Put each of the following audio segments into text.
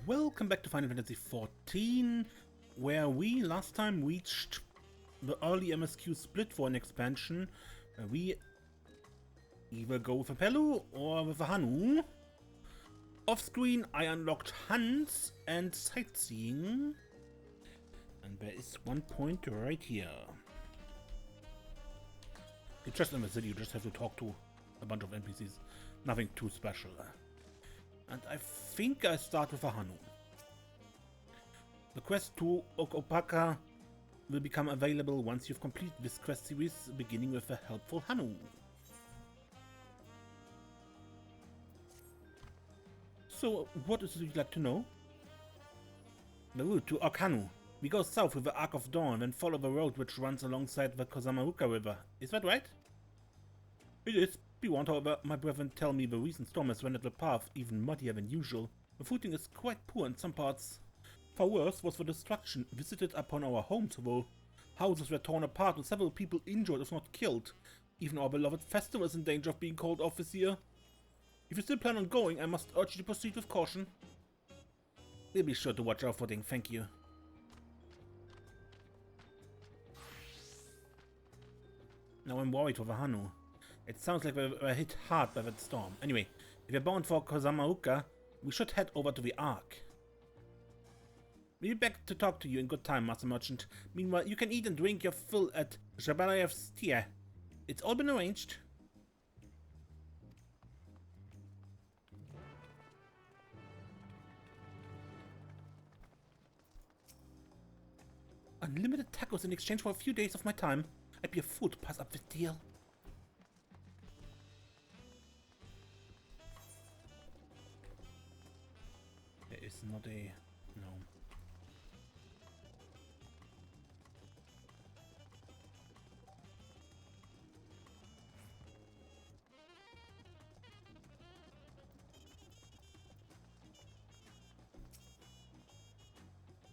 Welcome back to Final Fantasy XIV, where we last time reached the early MSQ split for an expansion, where we either go with a Pelu or with a Hanu. Off screen I unlocked hunts and sightseeing, and there is one point right here. It's just in the city, you just have to talk to a bunch of NPCs, nothing too special. And I think I start with a Hanu. The quest to Kozama'uka will become available once you've completed this quest series, beginning with a helpful Hanu. So, what is it you'd like to know? The route to Hanuhanu. We go south with the Arc of Dawn and follow the road which runs alongside the Kozama'uka river. Is that right? It is. We won't, however, my brethren tell me the recent storm has rendered the path even muddier than usual. The footing is quite poor in some parts. Far worse was the destruction visited upon our homes, though. Houses were torn apart and several people injured if not killed. Even our beloved festival is in danger of being called off this year. If you still plan on going, I must urge you to proceed with caution. We'll be sure to watch our footing, thank you. Now I'm worried for the Hanu. It sounds like we were hit hard by that storm. Anyway, if you're bound for Kozama'uka, we should head over to the Ark. We'll be back to talk to you in good time, Master Merchant. Meanwhile, you can eat and drink your fill at Jabalayev's Tier. It's all been arranged. Unlimited tacos in exchange for a few days of my time. I'd be a fool to pass up the deal. There is not a... no.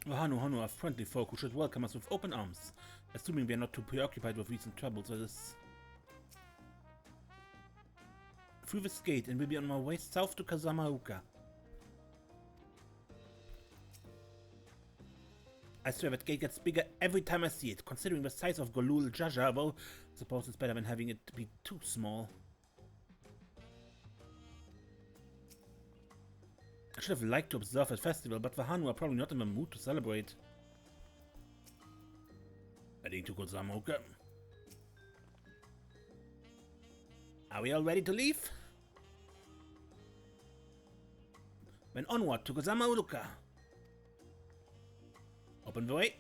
The Hanuhanu are friendly folk who should welcome us with open arms, assuming we are not too preoccupied with recent troubles with this. Through this gate and we'll be on my way south to Kozama'uka. I swear that gate gets bigger every time I see it, considering the size of Golul Jaja, though I suppose it's better than having it be too small. I should have liked to observe that festival, but the Hanu are probably not in the mood to celebrate. Heading to Kozama'uka. Are we all ready to leave? Then onward to Kozama'uka. Open the way.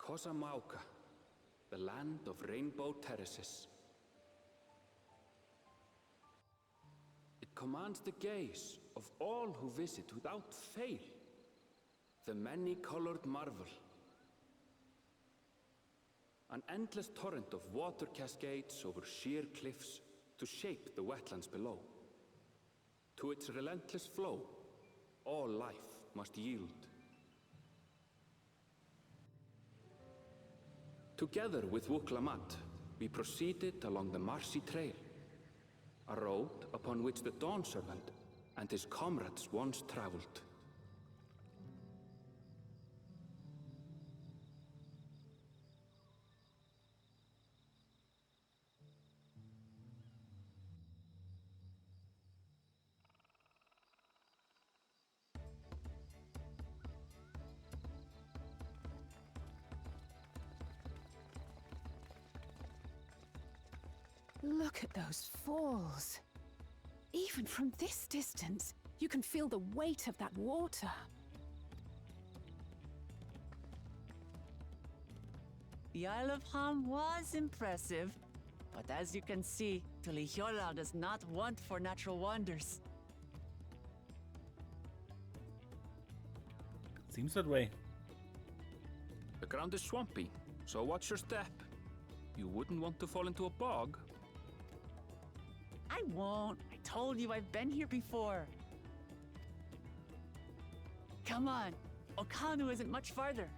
Kozama'uka, the land of rainbow terraces. It commands the gaze of all who visit without fail. The many-colored marvel. An endless torrent of water cascades over sheer cliffs to shape the wetlands below. To its relentless flow, all life must yield. Together with Wuklamat, we proceeded along the Marcy Trail, a road upon which the Dawn Servant and his comrades once traveled. Look at those falls. Even from this distance, you can feel the weight of that water. The Isle of Ham was impressive, but as you can see, Tulihiola does not want for natural wonders. Seems that way. The ground is swampy, so watch your step. You wouldn't want to fall into a bog. I won't. I told you I've been here before. Come on. Hanuhanu isn't much farther.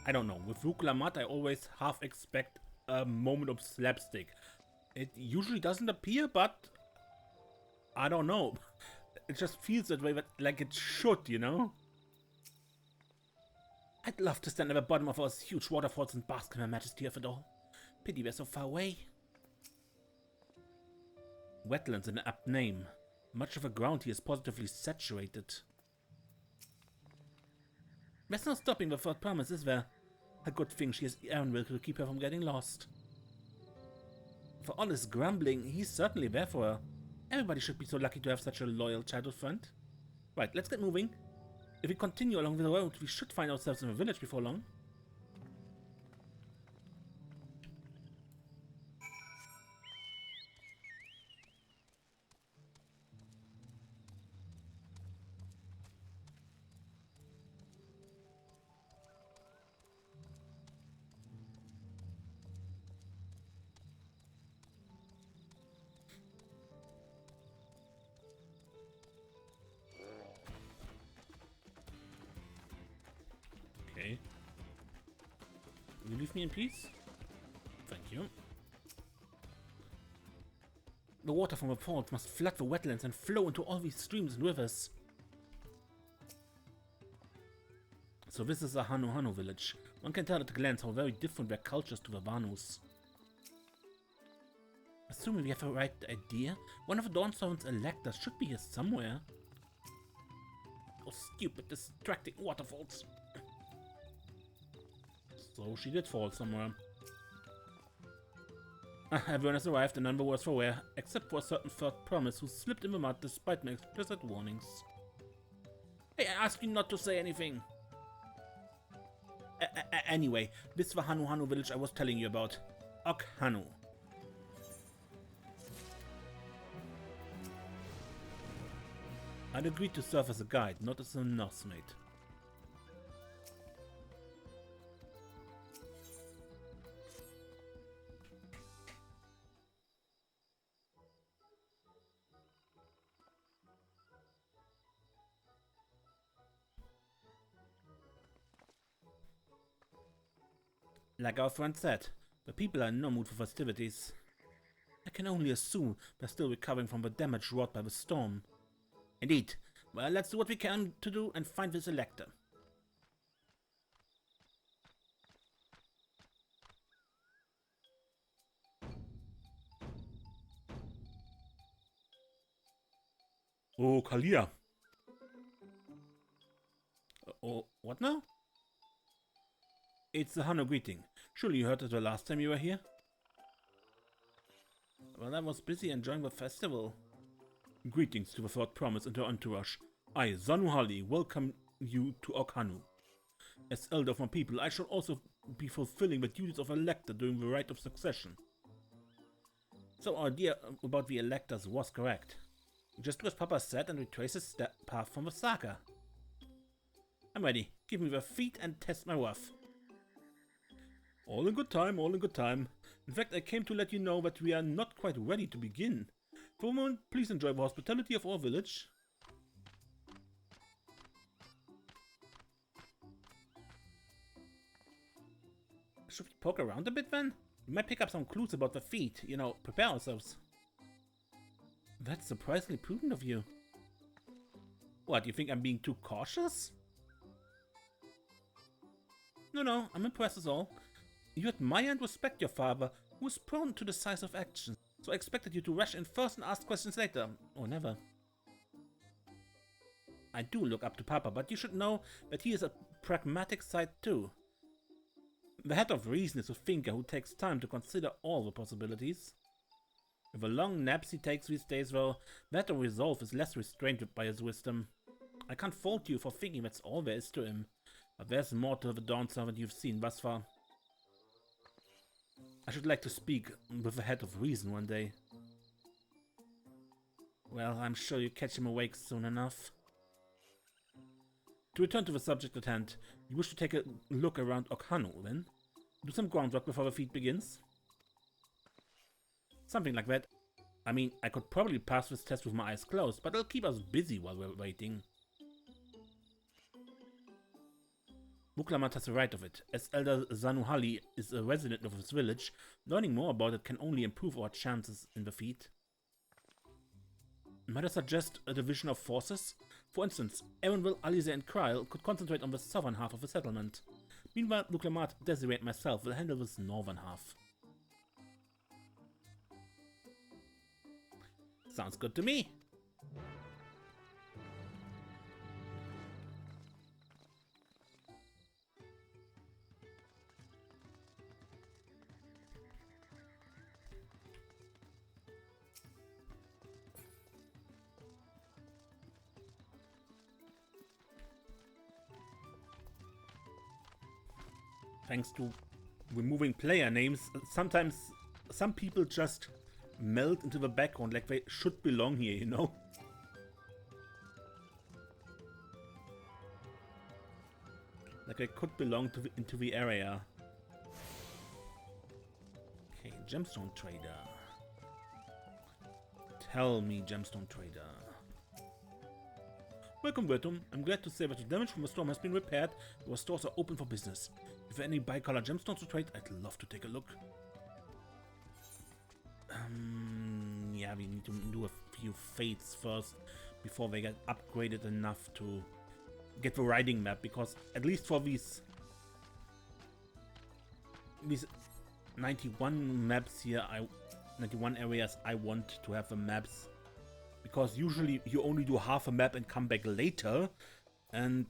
I don't know. With Ruklamat, I always half expect a moment of slapstick. It usually doesn't appear, but I don't know. It just feels that way, but like it should, you know? I'd love to stand at the bottom of those huge waterfalls and bask in the majesty of it all. Pity we're so far away. Wetlands an apt name. Much of the ground here is positively saturated. There's no stopping the third promise, is there? A good thing she has Aaronville to keep her from getting lost. For all his grumbling, he's certainly there for her. Everybody should be so lucky to have such a loyal childhood friend. Right, let's get moving. If we continue along the road, we should find ourselves in a village before long. Okay. Will you leave me in peace? Thank you. The water from the falls must flood the wetlands and flow into all these streams and rivers. So this is a Hanuhanu village. One can tell at a glance how very different their cultures to the Vanus. Assuming we have the right idea, one of the Dawn Servant's electors should be here somewhere. Those stupid, distracting waterfalls. So she did fall somewhere. Everyone has arrived and none the worse for wear, except for a certain third promise who slipped in the mud despite my explicit warnings. Hey, I asked you not to say anything. Anyway, this is the Hanuhanu village I was telling you about. Okhanu. I'd agreed to serve as a guide, not as a nursemaid. Like our friend said, the people are in no mood for festivities. I can only assume they're still recovering from the damage wrought by the storm. Indeed. Well, let's do what we can to do and find this elector. Oh, Kalia. Oh, what now? It's the Hanu greeting. Surely you heard it the last time you were here? Well, I was busy enjoying the festival. Greetings to the third promise and her entourage. I, Zanuhali, welcome you to Okhanu. As elder of my people, I shall also be fulfilling the duties of elector during the rite of succession. So our idea about the electors was correct. Just do as Papa said and retrace his path from the saga. I'm ready. Give me the feet and test my worth. All in good time, all in good time. In fact, I came to let you know that we are not quite ready to begin. For a moment, please enjoy the hospitality of our village. Should we poke around a bit then? We might pick up some clues about the feet, you know, prepare ourselves. That's surprisingly prudent of you. What, you think I'm being too cautious? No, I'm impressed as all. You admire and respect your father, who is prone to decisive action, so I expected you to rush in first and ask questions later, or never. I do look up to Papa, but you should know that he is a pragmatic side too. The head of reason is a thinker who takes time to consider all the possibilities. With the long naps he takes these days, though, that resolve is less restrained by his wisdom. I can't fault you for thinking that's all there is to him, but there's more to the Dawn Servant you've seen thus far. I should like to speak with the head of reason one day. Well, I'm sure you catch him awake soon enough. To return to the subject at hand, you wish to take a look around Hanuhanu, then? Do some groundwork before the feed begins? Something like that. I mean, I could probably pass this test with my eyes closed, but it'll keep us busy while we're waiting. Muklamat has a right of it. As Elder Zanuhali is a resident of this village, learning more about it can only improve our chances in the feat. Might I suggest a division of forces? For instance, Erenville, Alize and Kryl could concentrate on the southern half of the settlement. Meanwhile, Muklamat, Desiree and myself will handle this northern half. Sounds good to me. Thanks to removing player names, sometimes some people just melt into the background like they should belong here, you know? Like they could belong to into the area. Okay, Gemstone Trader. Tell me, Gemstone Trader. Welcome, Bertum. I'm glad to say that the damage from the storm has been repaired. Our stores are open for business. If there are any bicolor gemstones to trade, I'd love to take a look. Yeah, we need to do a few fates first before they get upgraded enough to get the riding map, because at least for these 91 maps here, 91 areas, I want to have the maps, because usually you only do half a map and come back later, and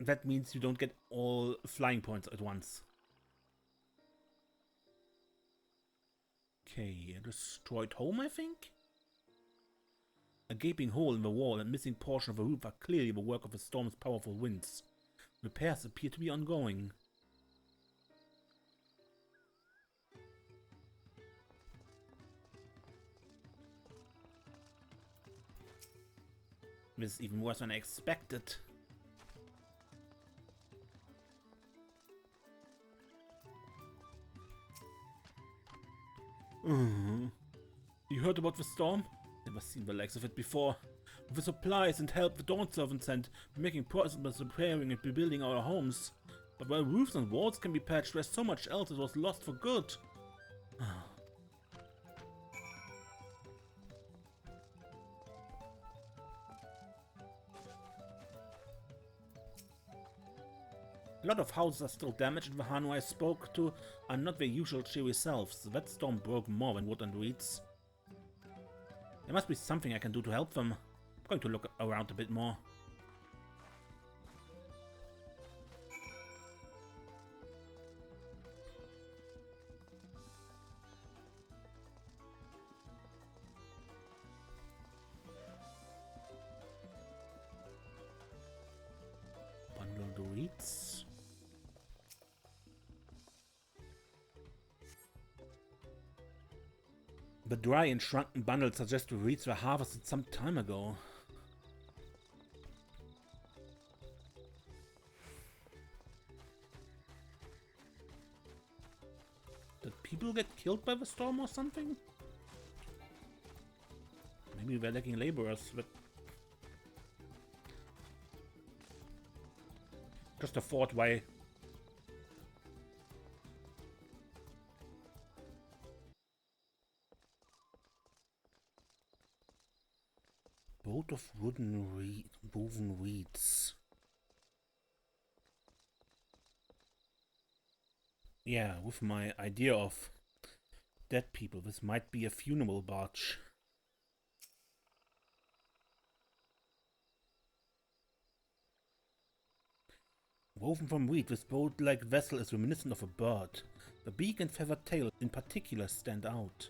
that means you don't get all flying points at once. Okay, a destroyed home, I think? A gaping hole in the wall and missing portion of the roof are clearly the work of the storm's powerful winds. Repairs appear to be ongoing. This is even worse than I expected. You heard about the storm? Never seen the likes of it before. With the supplies and help the Dawn Servant sent, we're making progress with repairing and rebuilding our homes. But while roofs and walls can be patched, there's so much else that was lost for good. A lot of houses are still damaged, and the Hanu I spoke to are not their usual cheery selves. That storm broke more than wood and reeds. There must be something I can do to help them. I'm going to look around a bit more. Bundle the reeds. The dry and shrunken bundles suggest the reeds were harvested some time ago. Did people get killed by the storm or something? Maybe we're lacking laborers, but just a thought why. Boat of woven reeds. Yeah, with my idea of dead people, this might be a funeral barge. Woven from reed, this boat-like vessel is reminiscent of a bird. The beak and feathered tail in particular stand out.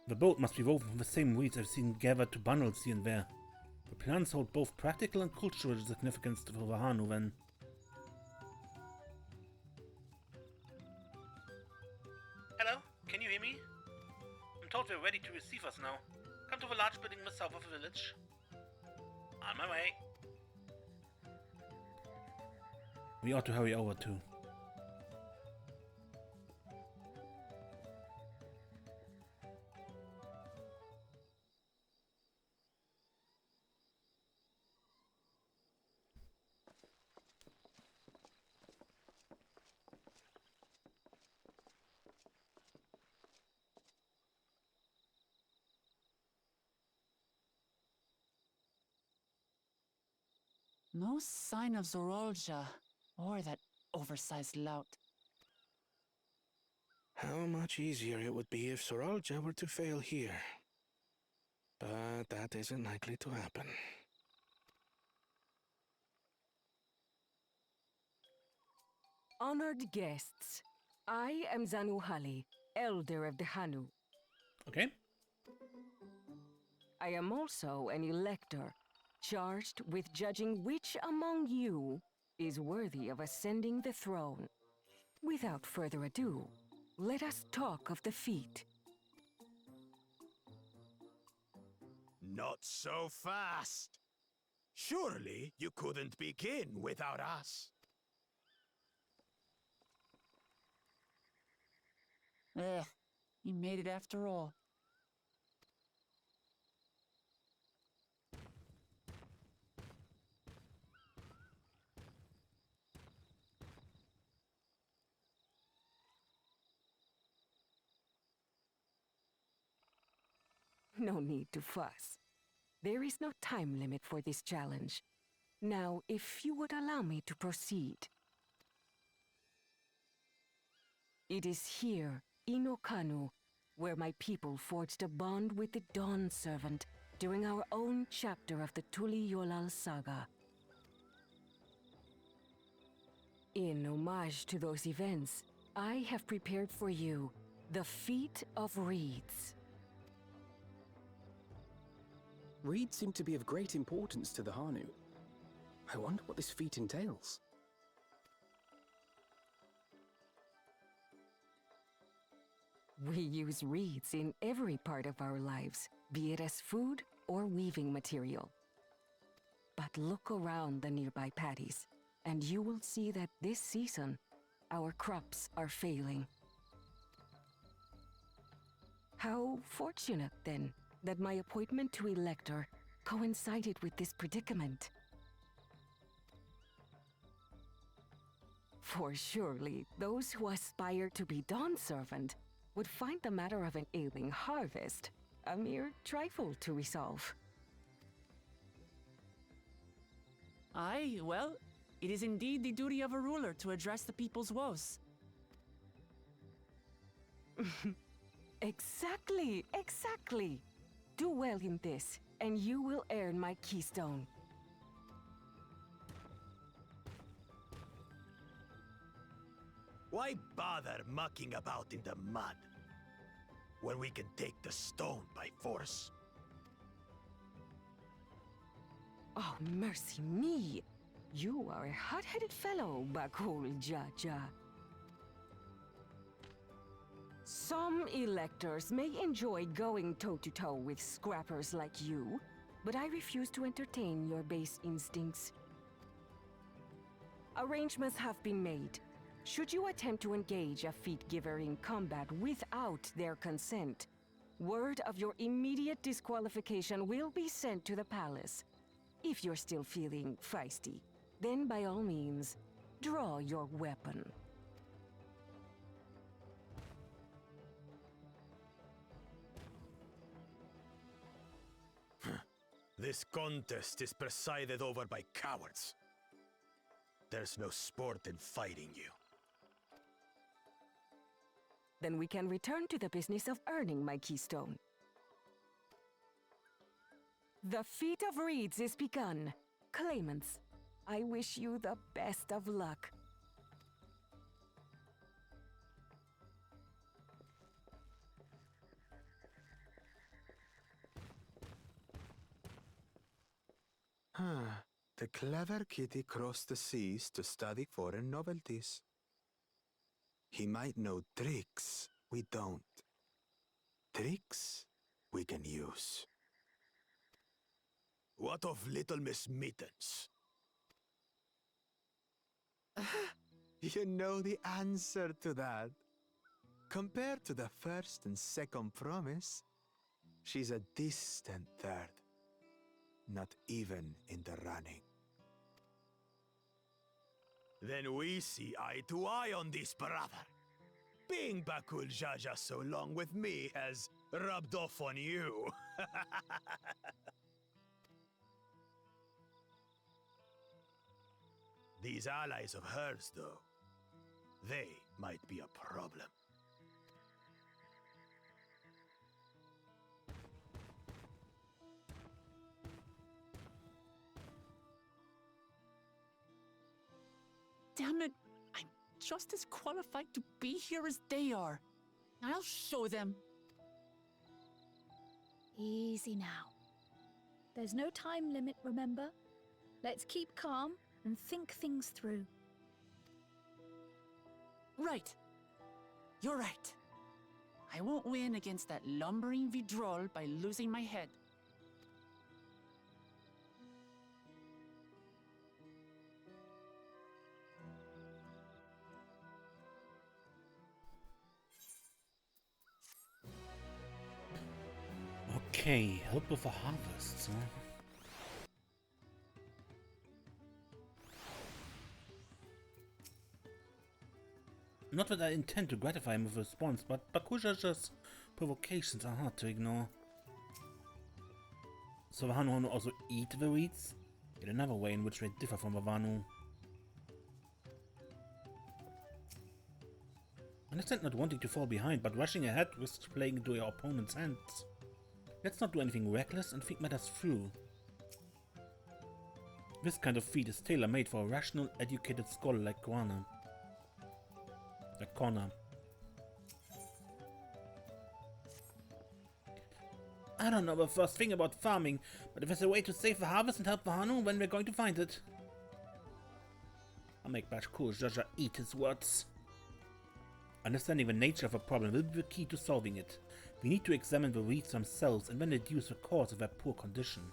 The boat must be woven from the same reeds I've seen gathered to bundles here and there. The plans hold both practical and cultural significance for the Hanu then. Hello, can you hear me? I'm told they're ready to receive us now. Come to the large building in the south of the village. On my way. We ought to hurry over too. No sign of Zorolja, or that oversized lout. How much easier it would be if Soralja were to fail here. But that isn't likely to happen. Honored guests, I am Zanuhali, Elder of the Hanu. Okay. I am also an elector, charged with judging which among you is worthy of ascending the throne. Without further ado, let us talk of the feat. Not so fast. Surely you couldn't begin without us. He made it after all. No need to fuss. There is no time limit for this challenge. Now, if you would allow me to proceed. It is here, in Okanu, where my people forged a bond with the Dawn Servant during our own chapter of the Tuli Yolal saga. In homage to those events, I have prepared for you the Feat of Reeds. Reeds seem to be of great importance to the Hanu. I wonder what this feat entails. We use reeds in every part of our lives, be it as food or weaving material. But look around the nearby paddies, and you will see that this season, our crops are failing. How fortunate, then, that my appointment to elector coincided with this predicament. For surely, those who aspire to be Dawn Servant would find the matter of an ailing harvest a mere trifle to resolve. Aye, well, it is indeed the duty of a ruler to address the people's woes. Exactly, exactly. Do well in this, and you will earn my keystone. Why bother mucking about in the mud when we can take the stone by force? Oh, mercy me! You are a hot-headed fellow, Bakul Jaja. Some electors may enjoy going toe-to-toe with scrappers like you, but I refuse to entertain your base instincts. Arrangements have been made. Should you attempt to engage a feat giver in combat without their consent, word of your immediate disqualification will be sent to the palace. If you're still feeling feisty, then by all means, draw your weapon. This contest is presided over by cowards. There's no sport in fighting you. Then we can return to the business of earning my keystone. The Feat of Reeds is begun. Claimants, I wish you the best of luck. The clever kitty crossed the seas to study foreign novelties. He might know tricks we don't. Tricks we can use. What of Little Miss Mittens? You know the answer to that. Compared to the first and second promise, she's a distant third. Not even in the running. Then we see eye to eye on this, brother. Being Bakul Jaja so long with me has rubbed off on you. These allies of hers, though, they might be a problem. Damn it! I'm just as qualified to be here as they are. I'll show them. Easy now. There's no time limit, remember? Let's keep calm and think things through. Right. You're right. I won't win against that lumbering Vidrol by losing my head. Okay, help with the harvests, huh? Not that I intend to gratify him with a response, but Bakuja's provocations are hard to ignore. So the Hanuhanu also eat the reeds? Yet another way in which they differ from the Vanu. I understand not wanting to fall behind, but rushing ahead risks playing into your opponent's hands. Let's not do anything reckless and think matters through. This kind of feat is tailor-made for a rational, educated scholar like Connor. I don't know the first thing about farming, but if there's a way to save the harvest and help the Hanu, when we're going to find it. I'll make Bashkur Jaja eat his words. Understanding the nature of a problem will be the key to solving it. We need to examine the reeds themselves and then deduce the cause of their poor condition.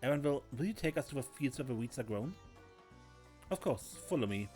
Erenville, will you take us to the fields where the reeds are grown? Of course, follow me.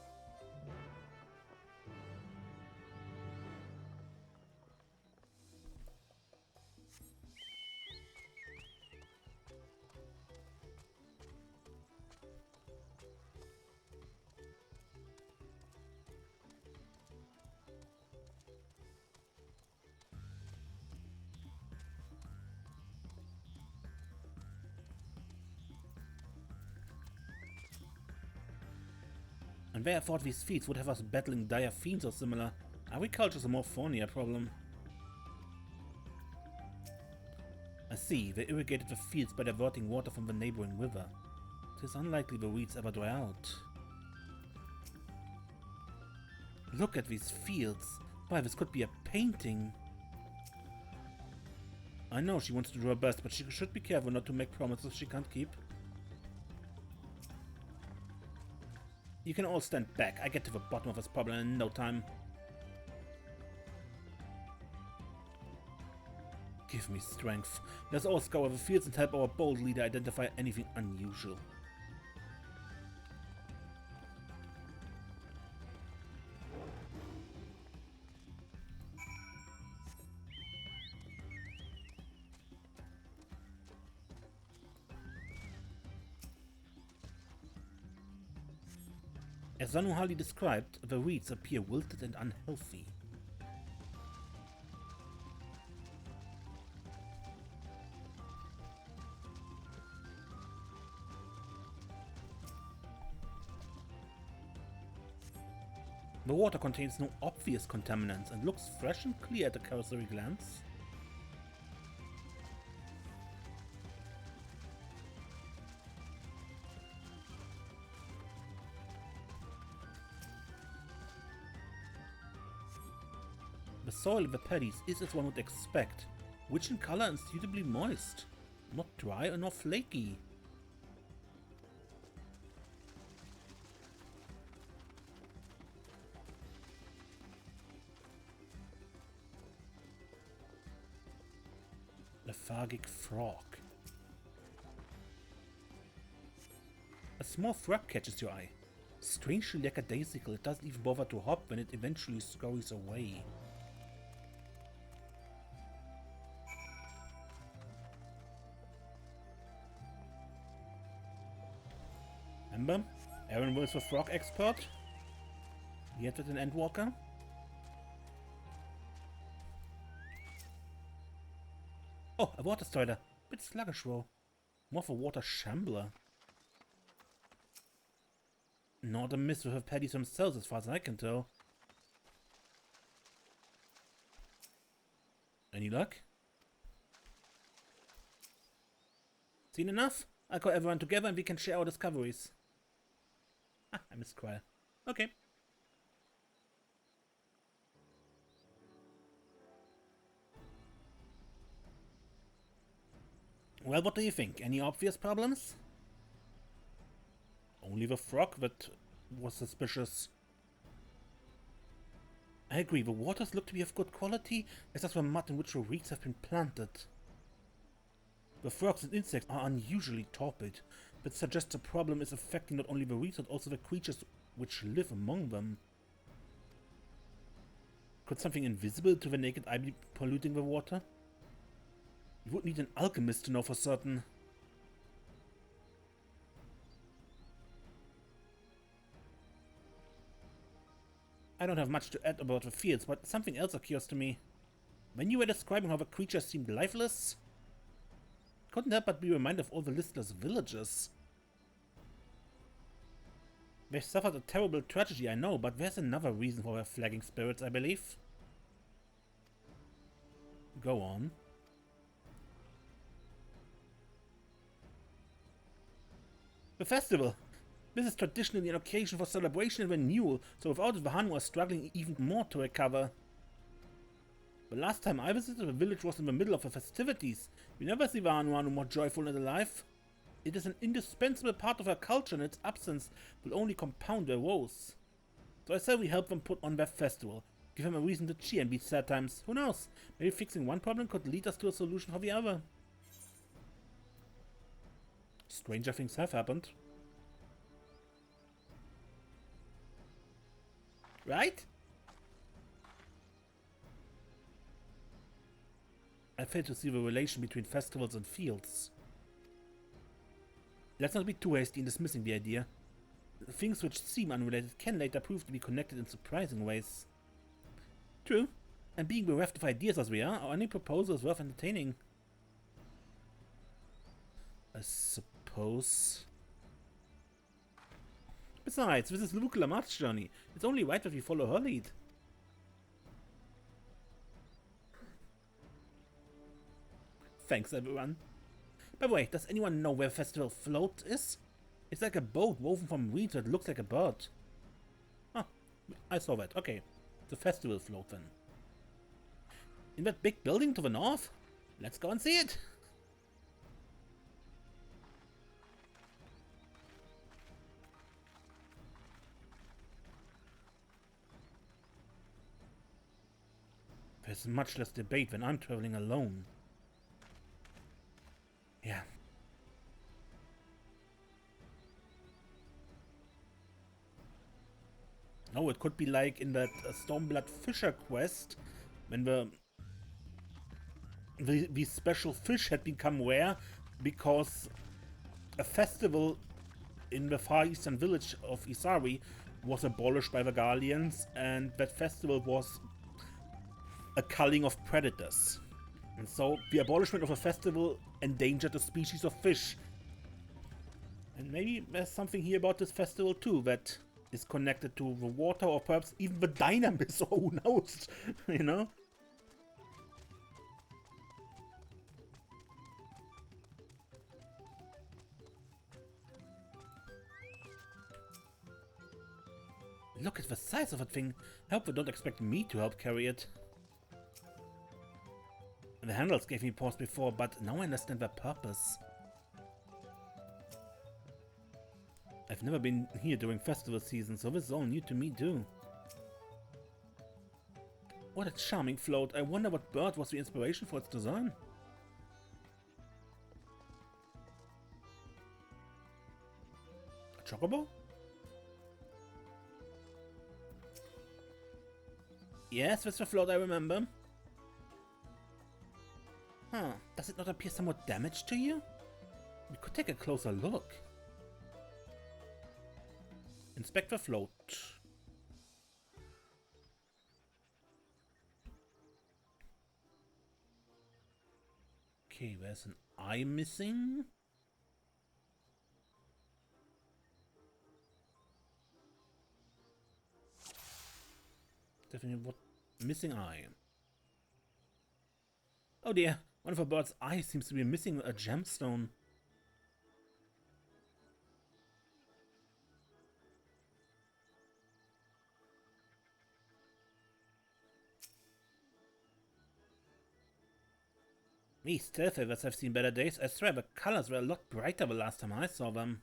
And where I thought these fields would have us battling dire fiends or similar, agriculture's a more thornier problem. I see, they irrigated the fields by diverting water from the neighboring river. It is unlikely the weeds ever dry out. Look at these fields. Why, this could be a painting. I know she wants to do her best, but she should be careful not to make promises she can't keep. You can all stand back. I get to the bottom of this problem in no time. Give me strength. Let's all scour the fields and help our bold leader identify anything unusual. As Hanuhanu described, the reeds appear wilted and unhealthy. The water contains no obvious contaminants and looks fresh and clear at a cursory glance. The soil of the paddies is as one would expect, rich in color and suitably moist, not dry or not flaky. lethargic frog. A small frog catches your eye. Strangely lackadaisical, it doesn't even bother to hop when it eventually scurries away. Remember? Aaron was the frog expert. He had it an Endwalker. Oh, a water strider. Bit sluggish though. More of a water shambler. Not a miss with her paddies themselves as far as I can tell. Any luck? Seen enough? I'll call everyone together and we can share our discoveries. Ah, I missed Quell. Okay. Well, what do you think? Any obvious problems? Only the frog that was suspicious. I agree, the waters look to be of good quality, as does the mud in which the reeds have been planted. The frogs and insects are unusually torpid, but suggests the problem is affecting not only the reeds but also the creatures which live among them. Could something invisible to the naked eye be polluting the water? You would need an alchemist to know for certain. I don't have much to add about the fields, but something else occurs to me. When you were describing how the creatures seemed lifeless, couldn't help but be reminded of all the listless villages. They suffered a terrible tragedy, I know, but there's another reason for their flagging spirits, I believe. Go on. The festival. This is traditionally an occasion for celebration and renewal, so without it the Hanu are struggling even more to recover. The last time I visited, the village was in the middle of the festivities. We never see the Hanuhanu more joyful and alive. It is an indispensable part of their culture, and its absence will only compound their woes. So I say we help them put on their festival. Give them a reason to cheer and beat sad times. Who knows? Maybe fixing one problem could lead us to a solution for the other. Stranger things have happened. Right? I fail to see the relation between festivals and fields. Let's not be too hasty in dismissing the idea. Things which seem unrelated can later prove to be connected in surprising ways. True, and being bereft of ideas as we are, any proposal is worth entertaining. I suppose. Besides, this is Luke Lamart's journey. It's only right that we follow her lead. Thanks, everyone. By the way, does anyone know where Festival Float is? It's like a boat woven from reeds that looks like a bird. Ah, I saw that. Okay, the Festival Float then. In that big building to the north? Let's go and see it. There's much less debate when I'm traveling alone. Yeah. No, it could be like in that Stormblood Fisher quest, when the special fish had become rare because a festival in the far eastern village of Isari was abolished by the Guardians, and that festival was a culling of predators. And so the abolishment of a festival endangered a species of fish. And maybe there's something here about this festival too that is connected to the water, or perhaps even the dynamis, or who knows, you know? Look at the size of that thing. I hope they don't expect me to help carry it. The handles gave me pause before, but now I understand their purpose. I've never been here during festival season, so this is all new to me too. What a charming float. I wonder what bird was the inspiration for its design. chocobo? Yes, that's the float I remember. Huh, does it not appear somewhat damaged to you? We could take a closer look. Inspect the float. Okay, where's an eye missing? Definitely what missing eye. Oh dear, one of our bird's eyes seems to be missing a gemstone. These tail feathers have seen better days. I swear the colors were a lot brighter the last time I saw them.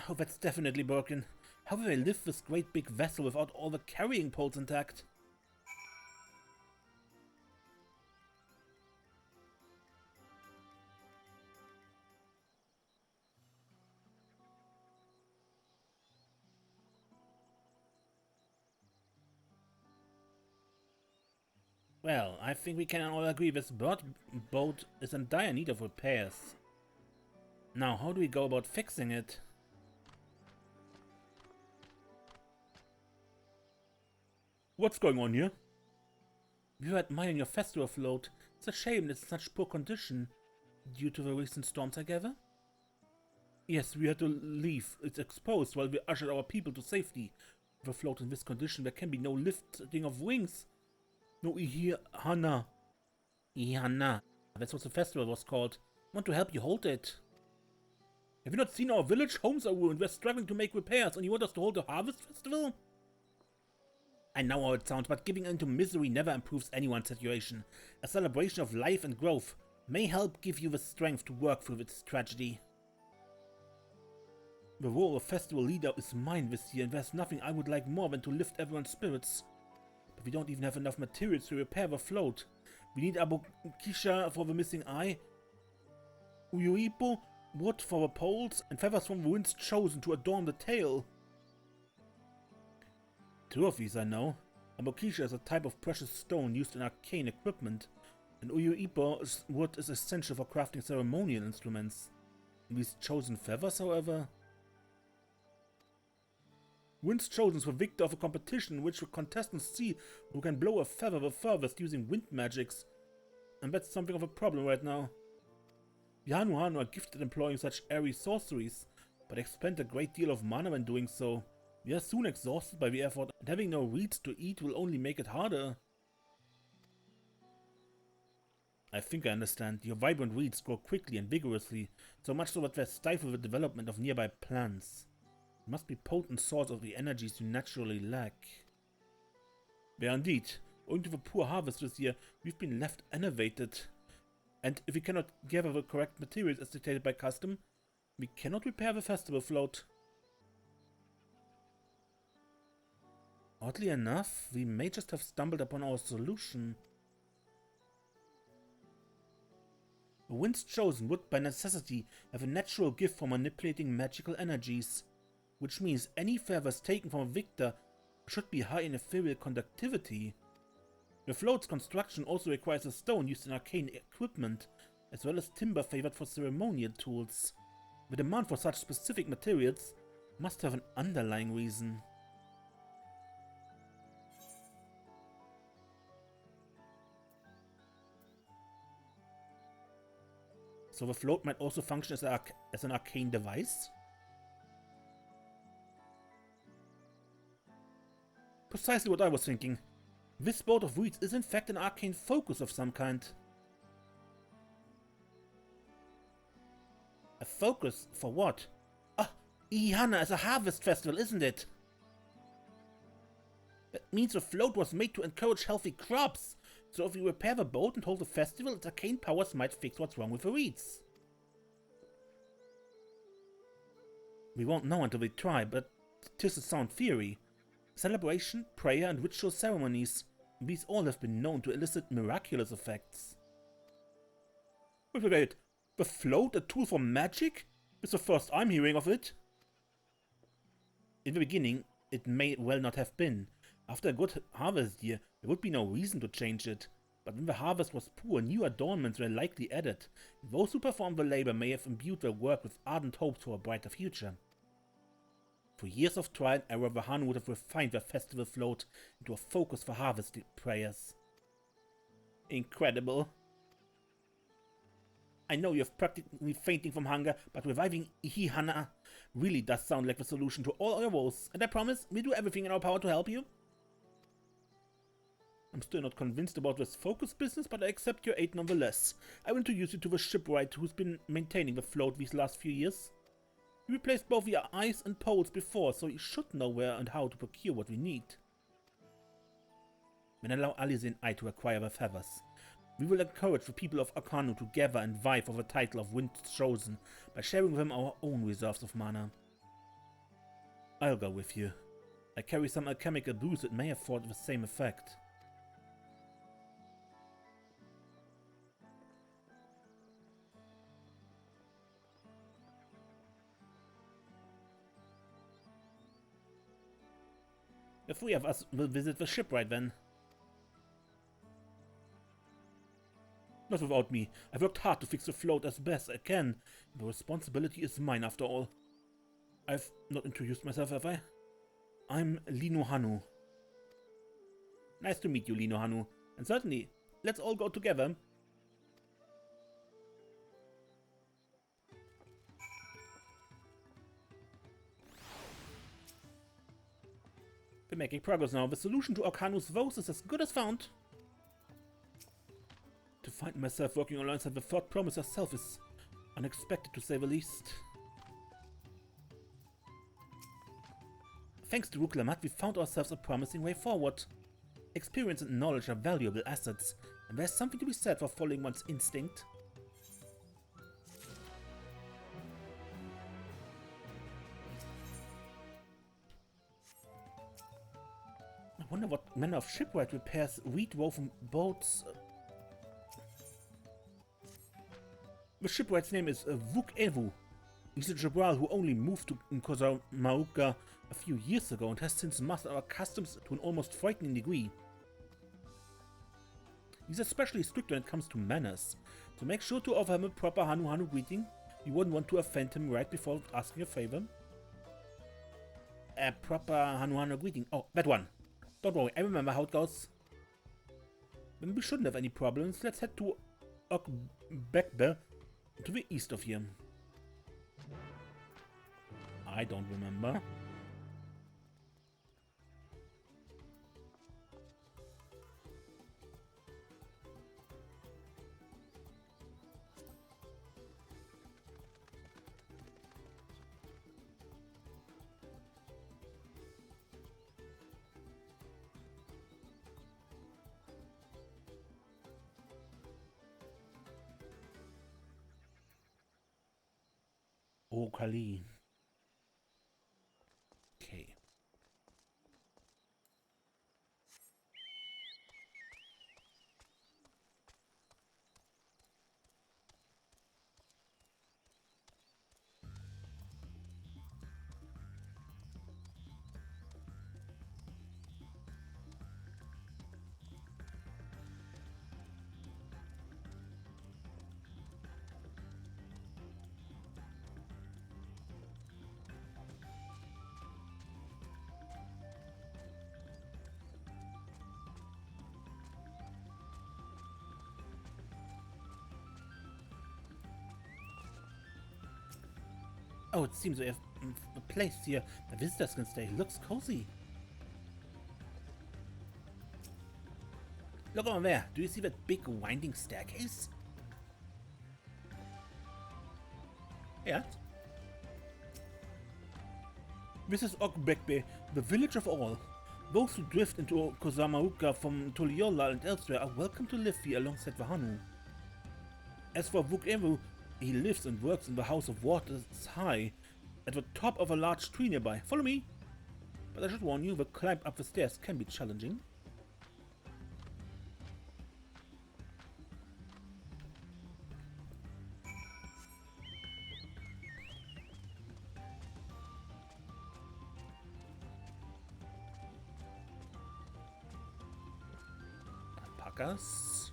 Oh, that's definitely broken. How will they lift this great big vessel without all the carrying poles intact? Well, I think we can all agree this boat is in dire need of repairs. Now, how do we go about fixing it? What's going on here? We were admiring your festival float. It's a shame it's in such poor condition. Due to the recent storms, I gather? Yes, we had to leave. It's exposed while we ushered our people to safety. With a float in this condition, there can be no lifting of wings. No Ihana. Ihana. That's what the festival was called. I want to help you hold it. Have you not seen our village? Homes are ruined. We're struggling to make repairs, and you want us to hold a harvest festival? I know how it sounds, but giving into misery never improves anyone's situation. A celebration of life and growth may help give you the strength to work through its tragedy. The role of festival leader is mine this year, and there's nothing I would like more than to lift everyone's spirits. But we don't even have enough materials to repair the float. We need abokisha for the missing eye, uyuipo, wood for the poles, and feathers from the winds chosen to adorn the tail. 2 of these I know. Abokisha is a type of precious stone used in arcane equipment, and uyuipo wood is essential for crafting ceremonial instruments. These chosen feathers, however... Winds chosen is the victor of a competition in which the contestants see who can blow a feather the furthest using wind magics. And that's something of a problem right now. The Hanuhanu are gifted at employing such airy sorceries, but expend a great deal of mana when doing so. We are soon exhausted by the effort, and having no reeds to eat will only make it harder. I think I understand. Your vibrant reeds grow quickly and vigorously, so much so that they stifle the development of nearby plants. It must be potent source of the energies you naturally lack. They are indeed. Owing to the poor harvest this year, we've been left enervated. And if we cannot gather the correct materials as dictated by custom, we cannot repair the festival float. Oddly enough, we may just have stumbled upon our solution. The winds chosen would by necessity have a natural gift for manipulating magical energies, which means any feathers taken from a victor should be high in ethereal conductivity. The float's construction also requires a stone used in arcane equipment, as well as timber favored for ceremonial tools. The demand for such specific materials must have an underlying reason. So the float might also function as an arcane device? Precisely what I was thinking. This boat of reeds is in fact an arcane focus of some kind. A focus? For what? Ah, Ihana is a harvest festival, isn't it? That means the float was made to encourage healthy crops. So if we repair the boat and hold the festival, its arcane powers might fix what's wrong with the reeds. We won't know until we try, but 'tis a sound theory. Celebration, prayer, and ritual ceremonies. These all have been known to elicit miraculous effects. Wait, the float, a tool for magic? It's the first I'm hearing of it. In the beginning, it may well not have been. After a good harvest year, there would be no reason to change it. But when the harvest was poor, new adornments were likely added. Those who performed the labor may have imbued their work with ardent hopes for a brighter future. Through years of trial and error, the Hanu would have refined their festival float into a focus for harvest prayers. Incredible. I know you're practically fainting from hunger, but reviving Ihihana really does sound like the solution to all your woes, and I promise we'll do everything in our power to help you. I'm still not convinced about this focus business, but I accept your aid nonetheless. I will introduce you to the shipwright who's been maintaining the float these last few years. He replaced both the eyes and poles before, so he should know where and how to procure what we need. When I allow Alize and I to acquire the feathers, we will encourage the people of Hanuhanu to gather and vie for the title of Wind Chosen by sharing with them our own reserves of mana. I'll go with you. I carry some alchemical brews that may afford the same effect. The three of us will visit the shipwright then. Not without me. I've worked hard to fix the float as best I can. The responsibility is mine after all. I've not introduced myself, have I? I'm Hanuhanu. Nice to meet you, Hanuhanu. And certainly, let's all go together. We're making progress now. The solution to Hanu's woes is as good as found. To find myself working alongside the third promise herself is unexpected, to say the least. Thanks to Ruklamat, we found ourselves a promising way forward. Experience and knowledge are valuable assets, and there's something to be said for following one's instinct. I wonder what manner of shipwright repairs reed-woven boats. The shipwright's name is Vuk-Evu. He's a Jabral who only moved to Kozama'uka a few years ago and has since mastered our customs to an almost frightening degree. He's especially strict when it comes to manners. To make sure to offer him a proper Hanuhanu greeting, you wouldn't want to offend him right before asking a favor. A proper Hanuhanu greeting. Oh, that one. Don't worry, I remember how it goes. Then we shouldn't have any problems. Let's head to Ep.4, to the east of here. I don't remember. Oh, Kali. Okay. Oh, it seems we have a place here the visitors can stay. Looks cozy. Look over there. Do you see that big winding staircase? Yeah. This is Okbekbe, the village of all. Those who drift into Kozama'uka from Tuliola and elsewhere are welcome to live here alongside the Hanu. As for Vuk-Evu, he lives and works in the House of Waters High, at the top of a large tree nearby. Follow me! But I should warn you, the climb up the stairs can be challenging. markers.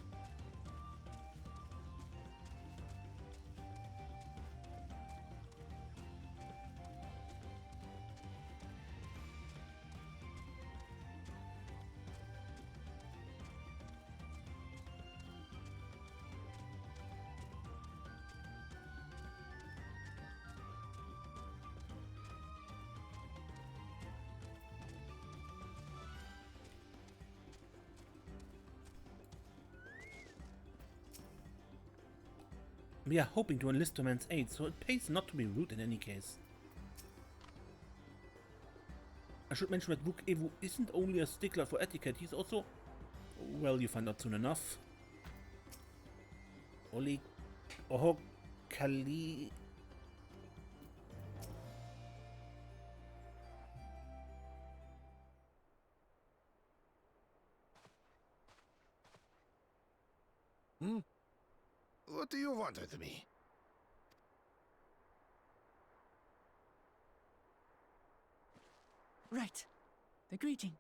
We are hoping to enlist a man's aid, so it pays not to be rude in any case. I should mention that Vuk Evu isn't only a stickler for etiquette, he's also... well, you find out soon enough. Oho Kali... What do you want with me? Right. The greeting.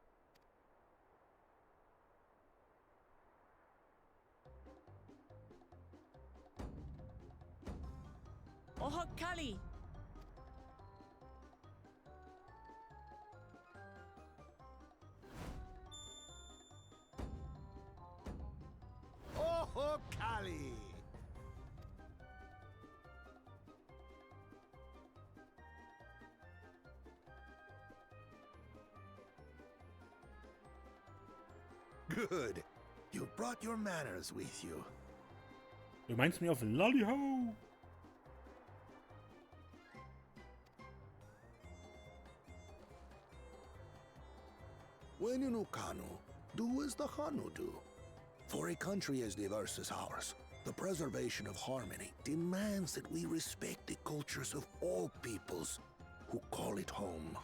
Oho Kali! Oh, Kali! Good. You brought your manners with you. Reminds me of Lollyho! When in Ukanu, do as the Hanu do. For a country as diverse as ours, the preservation of harmony demands that we respect the cultures of all peoples who call it home.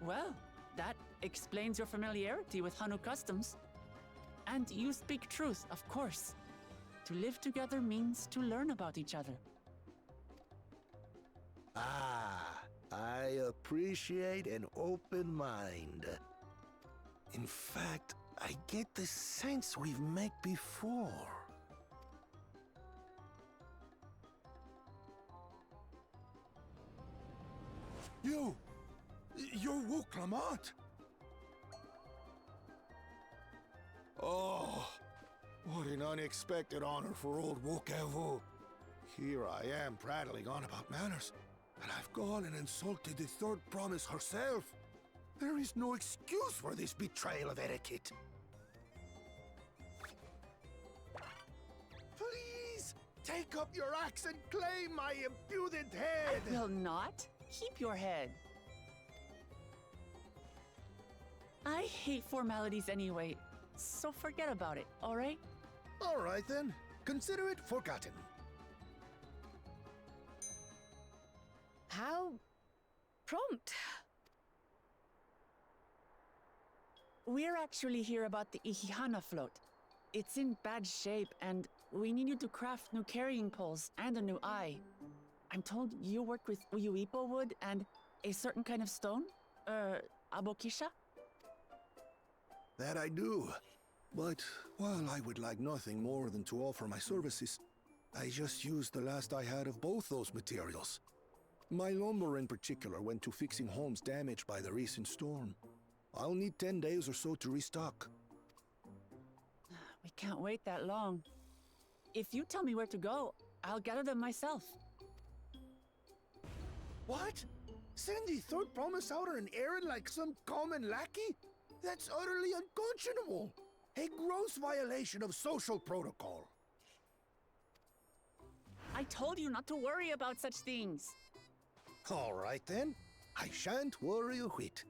Well, that explains your familiarity with Hanu customs. And you speak truth, of course. To live together means to learn about each other. Ah, I appreciate an open mind. In fact, I get the sense we've met before. You're Wuk Lamont. Oh, what an unexpected honor for old Wuk Evu. Here I am prattling on about manners, and I've gone and insulted the third promise herself. There is no excuse for this betrayal of etiquette. Please, take up your axe and claim my impudent head! I will not. Keep your head. I hate formalities anyway, so forget about it, all right? All right then, consider it forgotten. How prompt. We're actually here about the Ihihana float. It's in bad shape, and we need you to craft new carrying poles and a new eye. I'm told you work with Uyuipo wood and a certain kind of stone? Abokisha? That I do. But while I would like nothing more than to offer my services, I just used the last I had of both those materials. My lumber in particular went to fixing homes damaged by the recent storm. I'll need 10 days or so to restock. We can't wait that long. If you tell me where to go, I'll gather them myself. What? Send the third promise out on an errand like some common lackey? That's utterly unconscionable. A gross violation of social protocol. I told you not to worry about such things. All right then. I shan't worry a whit.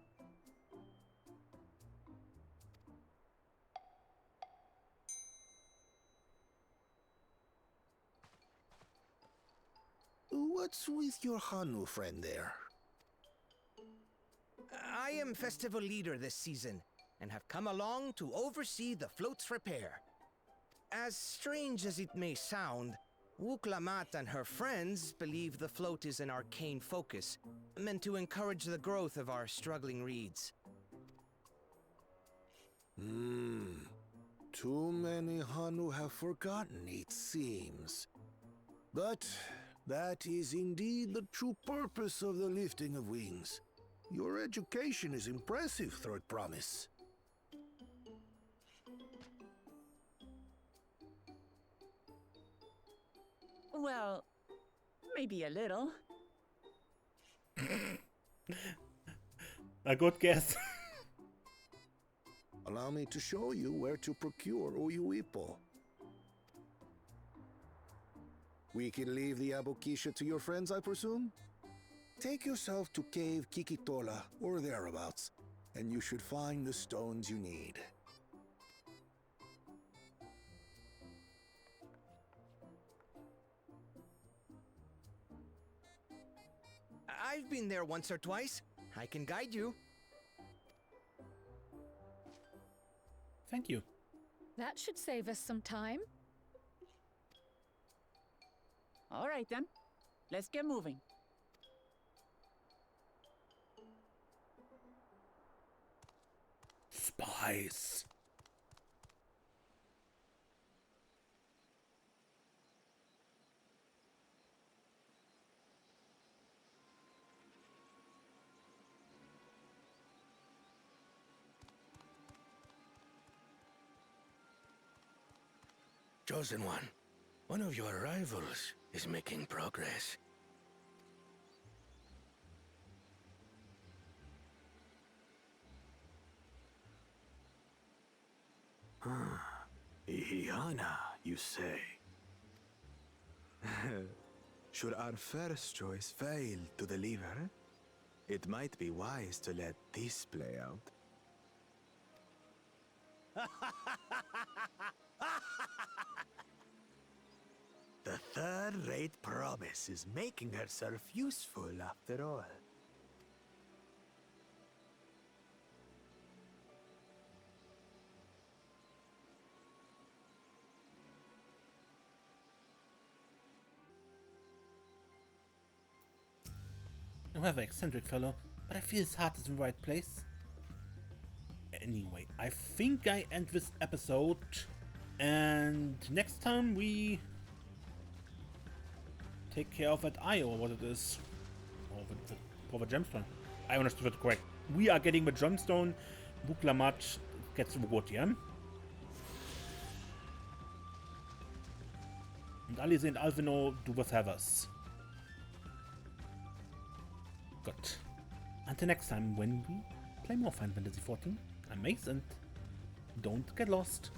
What's with your Hanu friend there? I am festival leader this season, and have come along to oversee the float's repair. As strange as it may sound, Wuk Lamont and her friends believe the float is an arcane focus, meant to encourage the growth of our struggling reeds. Too many Hanu have forgotten, it seems. But that is indeed the true purpose of the lifting of wings. Your education is impressive, Third Promise. Well, maybe a little. A good guess. Allow me to show you where to procure Uyuipo. We can leave the Abokisha to your friends, I presume? Take yourself to Cave Kikitola, or thereabouts, and you should find the stones you need. I've been there once or twice. I can guide you. Thank you. That should save us some time. All right then. Let's get moving. Spice. Chosen one of your rivals is making progress. Ihiana, you say? Should our first choice fail to deliver, it might be wise to let this play out. The third-rate promise is making herself useful after all. A rather eccentric fellow, but I feel his heart is in the right place. Anyway, I think I end this episode, and next time we take care of that eye, or what it is. Or the gemstone. I understood it correct. We are getting the gemstone. Wuklamat gets the wood, yeah? Und alle sind Alvino, du was havers. Good. Until next time when we play more Final Fantasy XIV, I'm Mace and don't get lost.